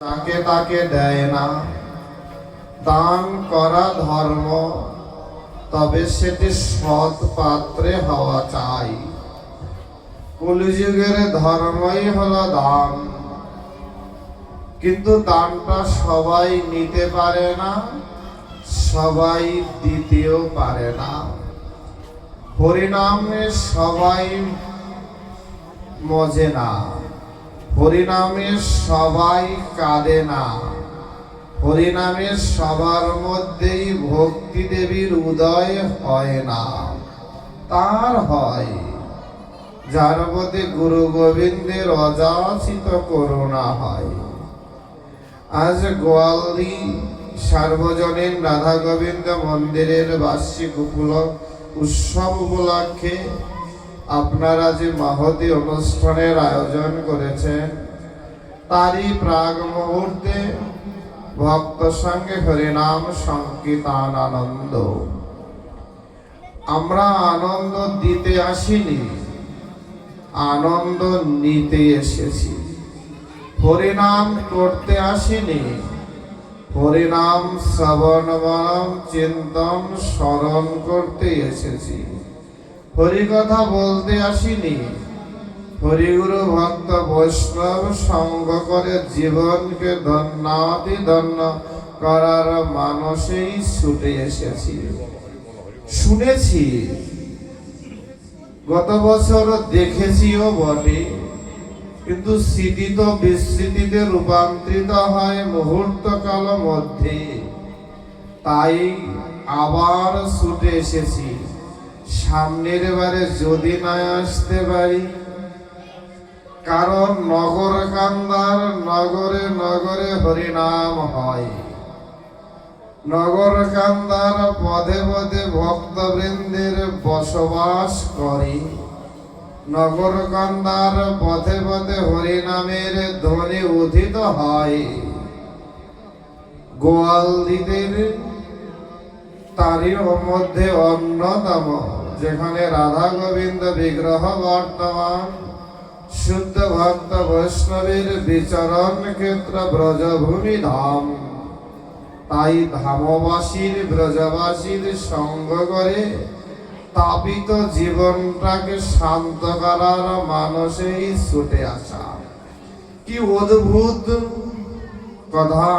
তাকে তাকে দেয় না। দান করা ধর্ম, তবে সেটি সৎ পাত্রে হওয়া চাই। কলিযুগের ধর্মই হলো দান, কিন্তু দানটা সবাই নিতে পারে না, সবাই দিতেও পারে না। হরিনামে সবাই মজে না, হরিনামে সবাই কাঁদে না, হরিনামে সবার মধ্যেই ভক্তি দেবীর উদয় হয় না। তার হয় যার প্রতি গুরু গোবিন্দের অযাচিত করুণা হয়। আজ গোয়ালদি সার্বজনীন রাধা গোবিন্দ মন্দিরের বার্ষিক উৎসব উপলক্ষে আপনারা যে মহতি অনুষ্ঠানের আয়োজন করেছেন, তারই প্রাগ মুহূর্তে ভক্ত সঙ্গে হরিনাম সংকীর্তন আনন্দ। আমরা আনন্দ দিতে আসিনি, আনন্দ নিতে এসেছি। হরিনাম করতে আসিনি, হরিনাম শ্রবণ মনন চিন্তন স্মরণ করতে এসেছি। হরিকথা বলতে আসিনি, হরিগুরু ভক্ত বৈষ্ণব সঙ্গ করে জীবনকে ধন্যাতি ধন্য করার মানসেই ছুটে এসেছি। শুনেছি, গত বছর দেখেছিও বটে, কিন্তু স্মৃতি তো বিস্মৃতিতে রূপান্তরিত হয় মুহূর্তকাল মধ্যে। তাই আবার ছুটে এসেছি। সামনের বারে যদি না আসতে পারি, কারণ নগর কান্দার নগরে নগরে হরিনাম হয়। নগর কান্দার পদে পদে ভক্তবৃন্দের বসবাস করে। নগর কান্দার পথে পথে হরিনামের ধ্বনি উদিত হয়। গোয়ালদিদের তারই মধ্যে অন্যতম, যেখানে রাধা গোবিন্দ বিগ্রহ বর্তমান। শুদ্ধ ভক্ত বৈষ্ণবের বিচরণ ক্ষেত্র ব্রজভূমি ধাম। তাই ধামবাসীর ব্রজবাসীর সঙ্গ করে তাপিত জীবনটাকে শান্ত করার মানসেই ছুটে আসা। কি অদ্ভুত কথা!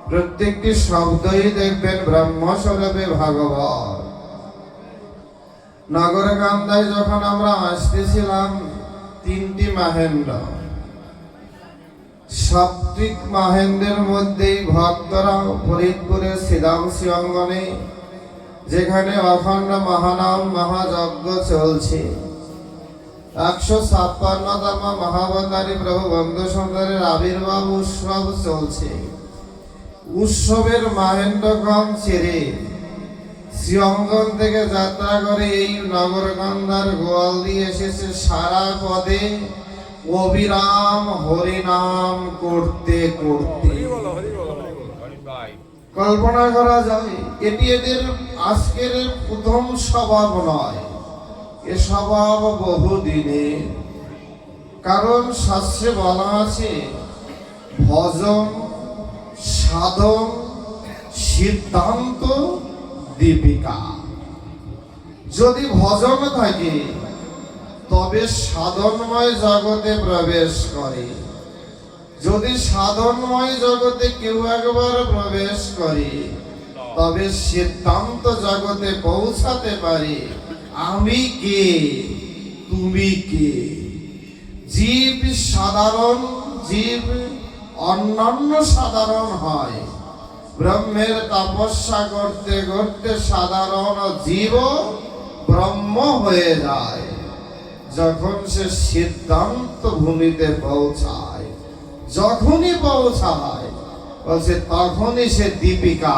প্রত্যেকটি শব্দই দেখবেন ব্রহ্মস্বরূপে ভাগবত। নগরকান্দায় যখন আমরা আসতেছিলাম, তিনটি মাহেন্দ্র, সাত্বিক মাহেন্দ্রের মধ্যেই ভক্তরা ফরিদপুরের শ্রীদামসী অঙ্গনে, যেখানে অখণ্ড মহানাম মহাযজ্ঞ চলছে, 156তম মহাবতারী প্রভু বন্ধু সুন্দরের আবির্ভাব উৎসব চলছে। উৎসবের মাহেন্দ্রক্ষণ ছেড়ে শ্রীঅঙ্গন থেকে যাত্রা করে এই নগরকান্দার গোয়ালদি এসেছে সারা পদে অবিরাম হরিনাম করতে করতে। কল্পনা করা যায়, এটি এদের আজকের প্রথম স্বভাব নয়, এ স্বভাব বহুদিনের। কারণ শাস্ত্রে বলা আছে, ভজন সাধন সিদ্ধান্ত দীপিকা। যদি ভজন থাকে তবে সাধনময় জগতে প্রবেশ করে। যদি সাধনময় জগতে কেউ একবার প্রবেশ করে, তবে সিদ্ধান্ত জগতে পৌঁছাতে পারে। আমি কে, তুমি কে? জীব সাধারণ, জীব অন্যান্য সাধারণ হয়। ব্রহ্মের তপস্যা করতে করতে সাধারণ জীব ব্রহ্ম হয়ে যায়। যখন সে সিদ্ধান্ত ভূমিতে পৌঁছায়, যখনই পৌঁছায় বলছে, তখনই সে দীপিকা,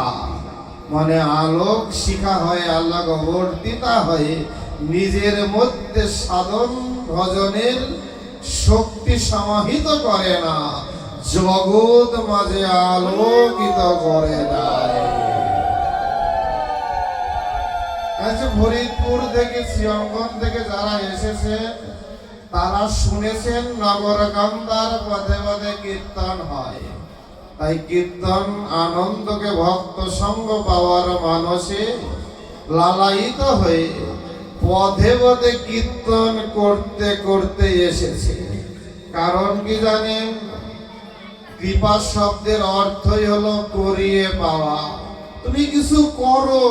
মানে আলোক শিখা হয়ে আলোক বর্তিতা হয়ে নিজের মধ্যে সাধন ভজনের শক্তি সমাহিত করে না, জগৎ মাঝে আলোকিত করে দেয়। ফরিদপুর থেকে শ্রীঅঙ্গন থেকে যারা এসেছে, তারা শুনেছেন নগরকান্দার পদে পদে কীর্তন হয়, তাই কীর্তন আনন্দকে ভক্ত সঙ্গ পাওয়ার মানসে লালায়িত হয়ে পদে পদে কীর্তন করতে করতে এসেছে। কারণ কি জানেন? কৃপা শব্দের অর্থই হলো করিয়ে পাওয়া। তুমি কিছু করো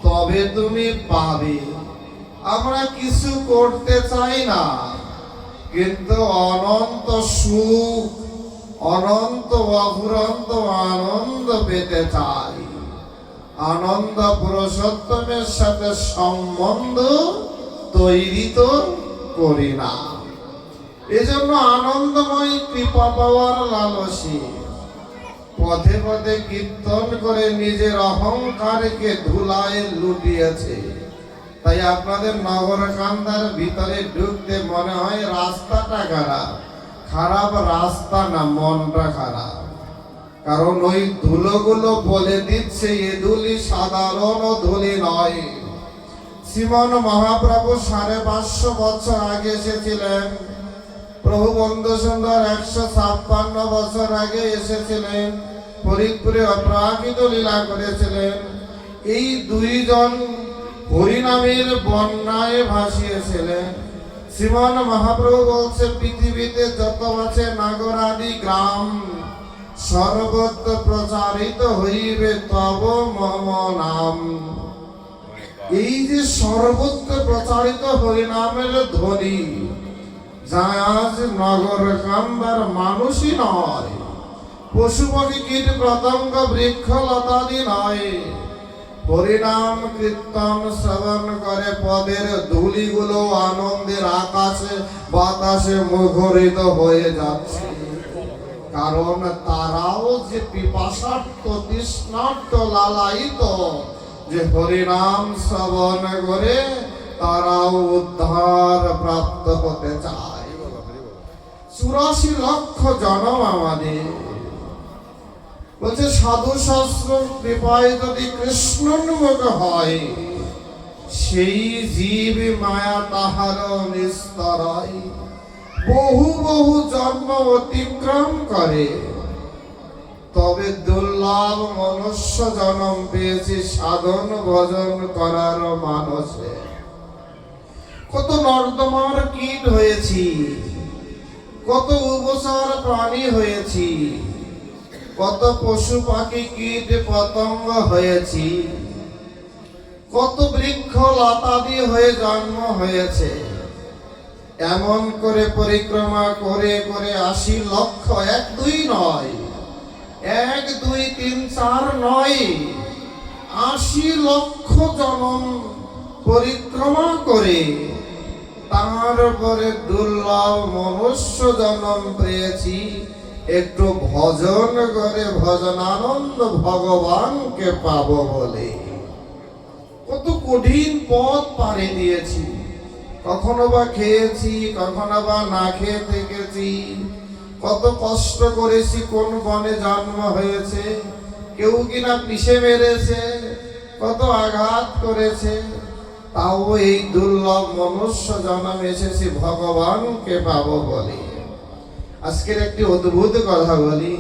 তবে তুমি পাবে। আমরা কিছু করতে চাই না, কিন্তু অনন্ত সুখ, অনন্ত অফুরন্ত আনন্দ পেতে চাই। আনন্দ পুরুষোত্তমের সাথে সম্বন্ধ তৈরি তো করি না। এজন্য আনন্দময় কৃপা পাওয়ার লালসী পথে পথে কীর্তন করে নিজের অহংকারকে ধুলায় লুটিয়েছে। তাই আপনাদের নগরকান্দার ভিতরে ঢুকতে মনে হয় রাস্তাটা খারাপ। খারাপ রাস্তা না, মনটা খারাপ। কারণ ওই ধুলোগুলো বলে দিচ্ছে এ ধুলি সাধারণ ধুলি নয়। শ্রীমন মহাপ্রভু 550 বছর আগে এসেছিলেন। প্রভু বন্ধু সুন্দর 156 বছর আগে এসেছিলেন। ফরিদপুরে অপ্রাকৃত লীলা করেছিলেন। এই দুইজন হরিনামের বন্যায় ভাসিয়েছিলেন। শ্রীমন মহাপ্রভু বলছে, পৃথিবীতে যত আছে নাগরাদি গ্রাম, সর্বত্র প্রচারিত হইবে তব মম নাম। এই যে সর্বত্র প্রচারিত হরিনামের ধ্বনি, যা আজ নগরকান্দার মানুষই নয়, পশু পাখি কীট পতঙ্গ বৃক্ষ লতাদি নয়, হরিনাম কীর্তন শ্রবণ করে পদের ধূলিগুলো আনন্দের আকাশে বাতাসে মুখরিত হয়ে যাচ্ছে। কারণ তারাও যে পিপাসার্থ তৃষ্ণার্থ লালায়িত, যে হরিনাম শ্রবণ করে তারাও উদ্ধার প্রাপ্ত হতে চায়। 84 লক্ষ জনম আমাদের বলছে, সাধু শাস্ত্র কৃপায় যদি কৃষ্ণোন্মুখ হয়, সেই জীব মায়া তাহার নিস্তরায় বহু বহু জন্ম অতিক্রম করে। তবে দুর্লভ মনুষ্য জন্ম পেয়েছি সাধন ভজন করার মানসে। কত নর্দমার কীট হয়েছি, কত উভচর প্রাণী হয়েছি, কত পশু পাখি কীট পতঙ্গ হয়েছি, কত বৃক্ষ লতাদি হয়ে জন্ম হয়েছে। এমন করে পরিক্রমা করে করে 80 লক্ষ, 1 2 নয়, 1 2 3 4 নয়, 80 লক্ষ জনম পরিক্রমা করে তারপরে দুর্লভ মনুষ্য জন্ম পেয়েছি। একটু ভজন করে ভজনানন্দ ভগবানকে পাবো বলে কত কঠিন পথ পাড়ি দিয়েছি। কখনো বা খেয়েছি, কখনো বা না খেয়ে থেকেছি, কত কষ্ট করেছি, কোন বনে জন্ম হয়েছে, কেউ কিনা পিষে মেরেছে, কত আঘাত করেছে, তাও এই দুর্লভ মনুষ্য জন্ম এসেছি ভগবানকে পাবো বলে। আজকের একটি অদ্ভুত কথা বলি।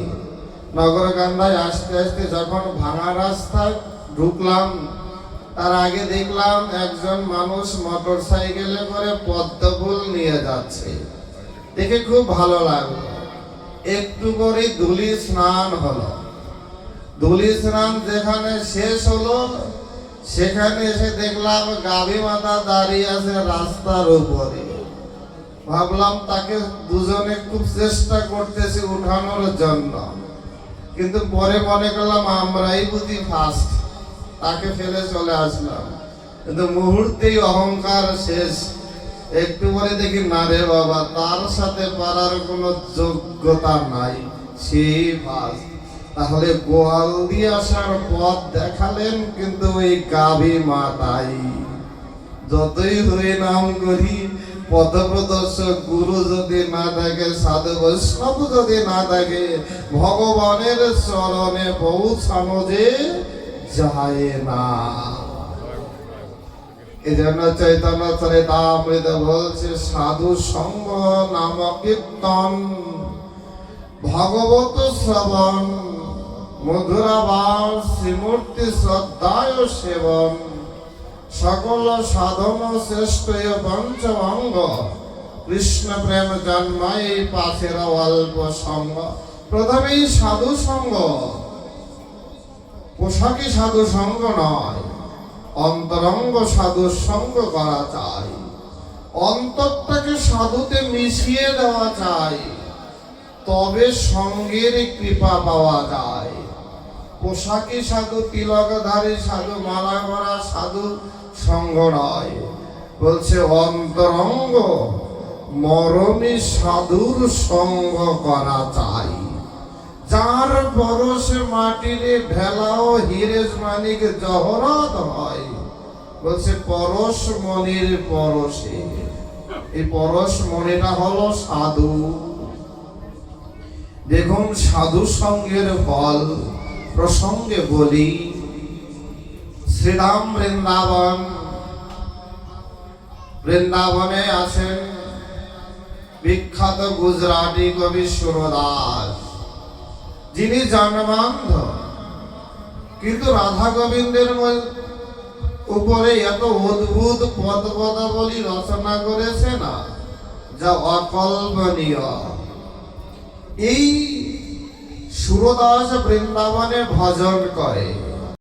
নগরকান্দায় আসতে আসতে যখন ভাঙা রাস্তায় ঢুকলাম, তার আগে দেখলাম একজন মানুষ মোটর সাইকেলে করে পদ্ম ফুল নিয়ে যাচ্ছে। দেখে খুব ভালো লাগলো। একটু করে ধুলি স্নান হলো। ধুলি স্নান যেখানে শেষ হলো, সেখানে এসে দেখলাম গাভী মাতা দাঁড়িয়ে আছে রাস্তার উপরে। ভাবলাম তাকে দুজনে খুব চেষ্টা করতেছি উঠানোর জন্য, কিন্তু পরে মনে করলাম আমরাই বুঝি ফার্স্ট, তাকে ফেলে চলে আসলাম। কিন্তু মুহূর্তেই অহংকার শেষ। একটু পরে দেখি না রে বাবা, তার সাথে পারার কোনো যোগ্যতা নাই, সেই ফার্স্ট। তাহলে গোয়াল দিয়ে আসার পথ দেখালেন কিন্তু ওই গাভী মাতাই। যতই হয়ে নাম করি, পথপ্রদর্শক গুরু যদি না থাকে, সাধু বৈষ্ণব যদি না থাকে, ভগবানের চরণে পৌঁছানো যে যায় না। এই জন্য চৈতন্য চরিতামৃত বলছে সাধু সঙ্গ নাম কীর্তন ভগবত শ্রবণ মধুরাবাস শ্রীমূর্তি শ্রদ্ধায় সেবন সকল সাধন শ্রেষ্ঠ পঞ্চমঙ্গ কৃষ্ণ প্রেম জন্মায় পাশের অল্প সঙ্গ। প্রথমেই সাধু সঙ্গ, পোশাকি সাধু সঙ্গ নয়, অন্তরঙ্গ সাধু সঙ্গ করা চাই, অন্তরটাকে সাধুতে মিশিয়ে দেওয়া চাই, তবে সঙ্গের কৃপা পাওয়া যায়। পোশাকি সাধু, তিলকধারী সাধু, মালা করা সাধু সঙ্গ নয়, বলছে অন্তরঙ্গ মরমী সাধুর সঙ্গ করা চাই। যার পরশে মাটিরে ভেলাও হিরেজ মানিক জহরত হয়, বলছে পরশ মনির পরশে। এই পরশ মনিটা হলো সাধু। দেখুন সাধু সঙ্গের ফল প্রসঙ্গে বলি। শ্রীরাম বৃন্দাবন, বৃন্দাবনে আছেন বিখ্যাত গুজরাটি কবি সুরদাস, যিনি জন্মান্ধ, কিন্তু রাধা গোবিন্দের উপরে এত অদ্ভুত পদ পদাবলী রচনা করেছে না, যা অকল্পনীয়। এই সুরদাস বৃন্দাবনে ভজন করে।